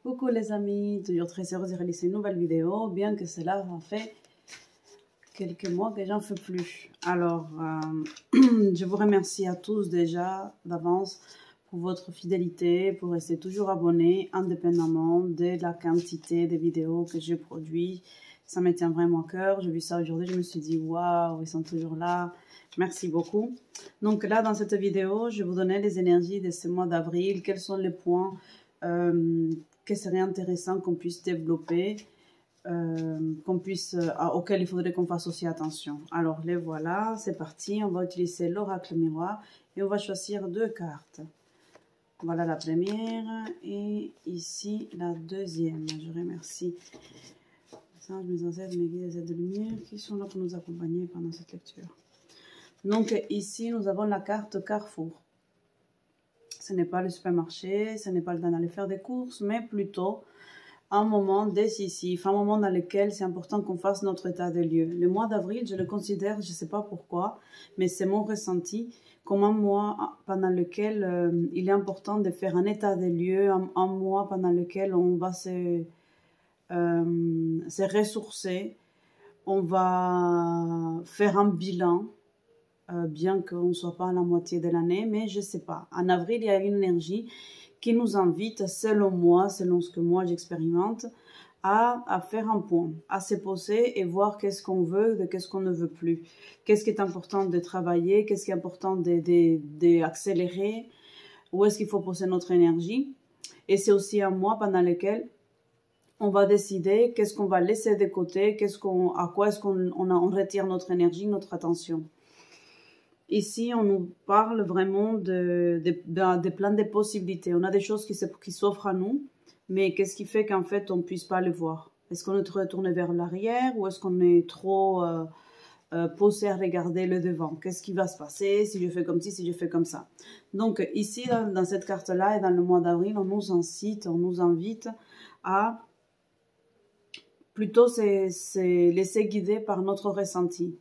Coucou les amis, toujours très heureuse de réaliser une nouvelle vidéo, bien que cela en fait quelques mois que j'en fais plus. Alors, je vous remercie à tous déjà d'avance pour votre fidélité, pour rester toujours abonnés, indépendamment de la quantité de vidéos que je produis. Ça me tient vraiment à cœur. J'ai vu ça aujourd'hui, je me suis dit, waouh, ils sont toujours là. Merci beaucoup. Donc là, dans cette vidéo, je vais vous donner les énergies de ce mois d'avril. Quels sont les points que serait intéressant qu'on puisse développer, auquel il faudrait qu'on fasse aussi attention. Alors les voilà, c'est parti. On va utiliser l'oracle miroir et on va choisir deux cartes. Voilà la première et ici la deuxième. Je remercie mes ancêtres, mes guides, les aides de lumière qui sont là pour nous accompagner pendant cette lecture. Donc ici nous avons la carte Carrefour. Ce n'est pas le supermarché, ce n'est pas le temps d'aller faire des courses, mais plutôt un moment décisif, un moment dans lequel c'est important qu'on fasse notre état des lieux. Le mois d'avril, je le considère, je ne sais pas pourquoi, mais c'est mon ressenti, comme un mois pendant lequel il est important de faire un état des lieux, un mois pendant lequel on va se ressourcer, on va faire un bilan, bien qu'on ne soit pas à la moitié de l'année, mais je ne sais pas. En avril, il y a une énergie qui nous invite, selon moi, selon ce que moi j'expérimente, à faire un point, à se poser et voir qu'est-ce qu'on veut, de qu'est-ce qu'on ne veut plus. Qu'est-ce qui est important de travailler, qu'est-ce qui est important d'accélérer, où est-ce qu'il faut poser notre énergie. Et c'est aussi un mois pendant lequel on va décider qu'est-ce qu'on va laisser de côté, à quoi est-ce qu'on retire notre énergie, notre attention. Ici, on nous parle vraiment de plein de possibilités. On a des choses qui s'offrent à nous, mais qu'est-ce qui fait qu'en fait, on ne puisse pas les voir? Est-ce qu'on est trop retourné vers l'arrière ou est-ce qu'on est trop posé à regarder le devant? Qu'est-ce qui va se passer si je fais comme ci, si je fais comme ça? Donc ici, dans cette carte-là et dans le mois d'avril, on nous invite à plutôt se laisser guider par notre ressenti.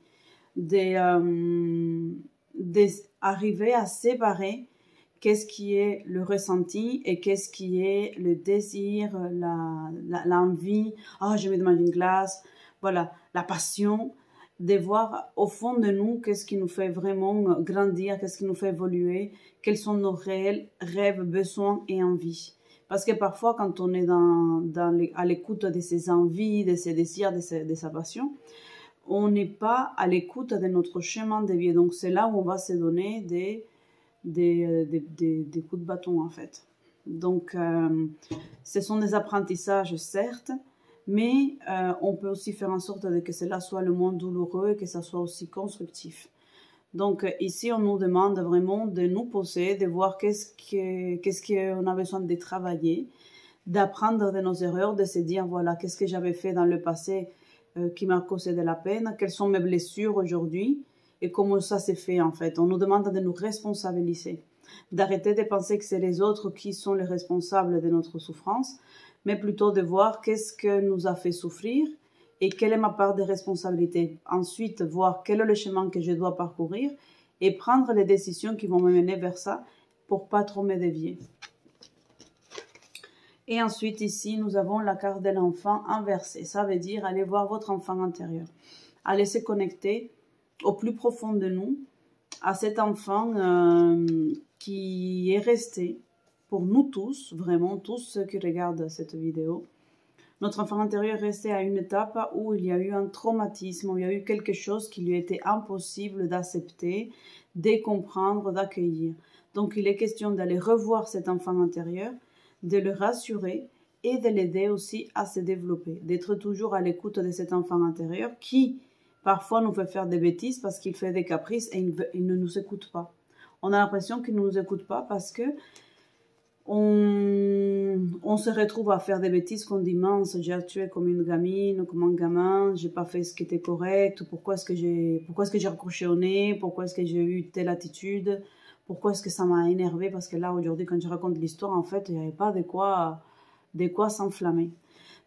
D'arriver à séparer qu'est-ce qui est le ressenti et qu'est-ce qui est le désir, l'envie, je vais demander une glace, voilà, la passion, de voir au fond de nous qu'est-ce qui nous fait vraiment grandir, qu'est-ce qui nous fait évoluer, quels sont nos réels rêves, besoins et envies. Parce que parfois, quand on est à l'écoute de ses envies, de ses désirs, de sa passion, on n'est pas à l'écoute de notre chemin de vie. Donc, c'est là où on va se donner des coups de bâton, en fait. Donc, ce sont des apprentissages, certes, mais on peut aussi faire en sorte que cela soit le moins douloureux et que ça soit aussi constructif. Donc, ici, on nous demande vraiment de nous poser, de voir qu'est-ce qu'on a besoin de travailler, d'apprendre de nos erreurs, de se dire, voilà, qu'est-ce que j'avais fait dans le passé qui m'a causé de la peine, quelles sont mes blessures aujourd'hui et comment ça s'est fait en fait. On nous demande de nous responsabiliser, d'arrêter de penser que c'est les autres qui sont les responsables de notre souffrance, mais plutôt de voir qu'est-ce que nous a fait souffrir et quelle est ma part de responsabilité. Ensuite, voir quel est le chemin que je dois parcourir et prendre les décisions qui vont me mener vers ça pour pas trop me dévier. Et ensuite, ici, nous avons la carte de l'enfant inversée. Ça veut dire aller voir votre enfant intérieur. Aller se connecter au plus profond de nous, à cet enfant qui est resté, pour nous tous, vraiment tous ceux qui regardent cette vidéo. Notre enfant intérieur est resté à une étape où il y a eu un traumatisme, où il y a eu quelque chose qui lui était impossible d'accepter, de comprendre, d'accueillir. Donc, il est question d'aller revoir cet enfant intérieur, de le rassurer et de l'aider aussi à se développer, d'être toujours à l'écoute de cet enfant intérieur qui parfois nous fait faire des bêtises parce qu'il fait des caprices et il ne nous écoute pas. On a l'impression qu'il ne nous écoute pas parce que on se retrouve à faire des bêtises qu'on dit mince, j'ai actué comme une gamine, comme un gamin, j'ai pas fait ce qui était correct, pourquoi est-ce que j'ai raccroché au nez, pourquoi est-ce que j'ai eu telle attitude. Pourquoi est-ce que ça m'a énervé? Parce que là, aujourd'hui, quand je raconte l'histoire, en fait, il n'y avait pas de quoi s'enflammer.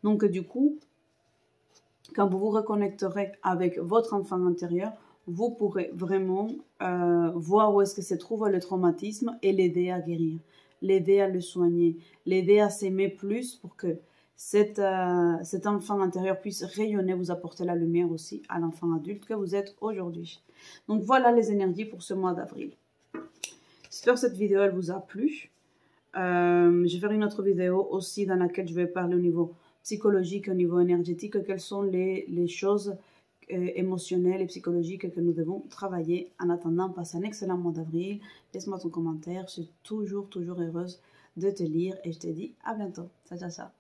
Donc, du coup, quand vous vous reconnecterez avec votre enfant intérieur, vous pourrez vraiment voir où est-ce que se trouve le traumatisme et l'aider à guérir. l'aider à le soigner, l'aider à s'aimer plus pour que cet enfant intérieur puisse rayonner, vous apporter la lumière aussi à l'enfant adulte que vous êtes aujourd'hui. Donc voilà les énergies pour ce mois d'avril. J'espère que cette vidéo elle vous a plu. Je vais faire une autre vidéo aussi dans laquelle je vais parler au niveau psychologique, au niveau énergétique, quelles sont les choses émotionnelles et psychologiques que nous devons travailler. En attendant, passe un excellent mois d'avril. Laisse-moi ton commentaire. Je suis toujours heureuse de te lire et je te dis à bientôt. Ciao, ciao, ciao.